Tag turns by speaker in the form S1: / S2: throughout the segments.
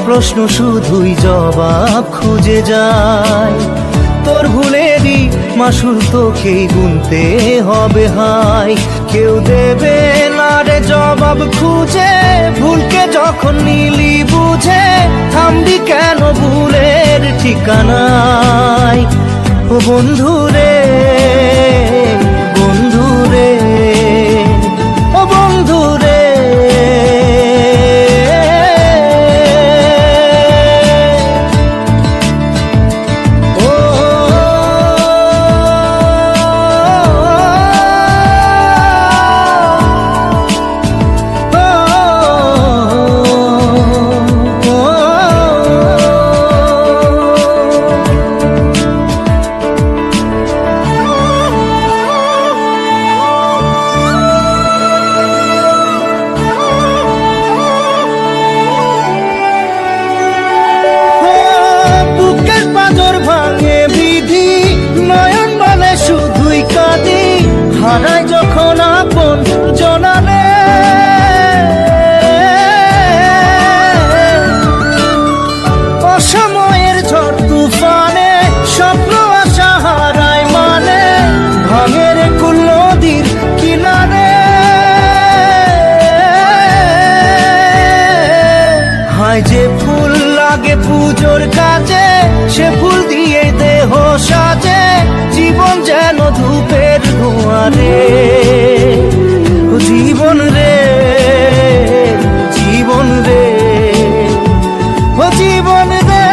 S1: প্রশ্ন শুধুই জবাব খুঁজে যায়। তোর ভুলেরই মাসুল তোকেই গুনতে হবে হায়। কেউ দেবে না রে জবাব খুঁজে, ভুলকে যখন নিলি বুঝে থামবি কেন ভুলের ঠিকানায়। ও বন্ধু রে, বন্ধু রে, ও বন্ধু রে। হারাই যখন আপন জনারে, অসময়ের ঝড় তুফানে স্বপ্ন আশা হারায় মানে, ভাঙের কুল নদীর কিনারে। হায় যে ফুল লাগে পুজোর কাজে, সে ফুল দিয়ে দেহ সাজে, জীবন যেন ধূপের ধোঁয়ারে। জীবন রে, জীবন রে, ও জীবন রে।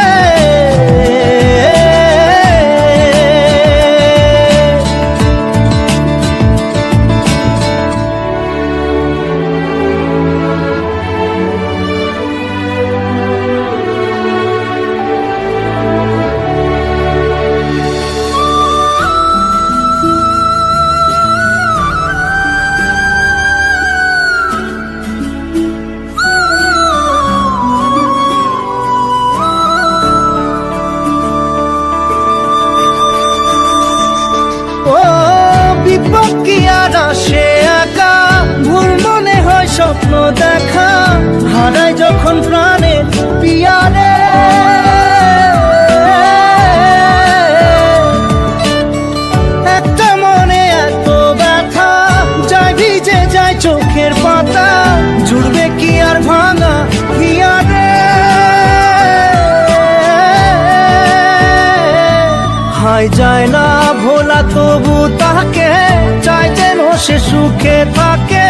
S1: কি আর আসে একা, ভুল মনে হয় স্বপ্ন দেখা, হারাই যখন প্রাণের পিয়ারে। একটা মনে এত ব্যথা, যায় ভিজে যায় চোখের পাতা, জুড়বে কি আর ভাঙা হিয়ারে। হায় যায় না ভোলা তবু তাকে, চাই যেন সে সুখে থাকে,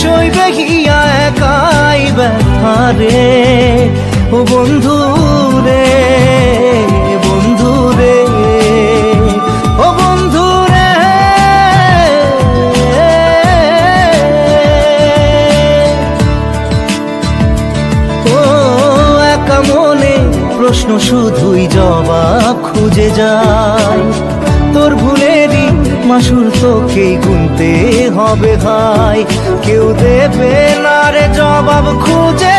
S1: সইবে হিয়া একাই ব্যথা রে। ও বন্ধু রে, বন্ধু রে, ও বন্ধু রে। ও একা মনে প্রশ্ন শুধুই জবাব খুঁজে যায়। তোর ভুলেরই মাসুল তোকেই গুনতে হবে হায়। কেউ দেবে না রে জবাব খুঁজে,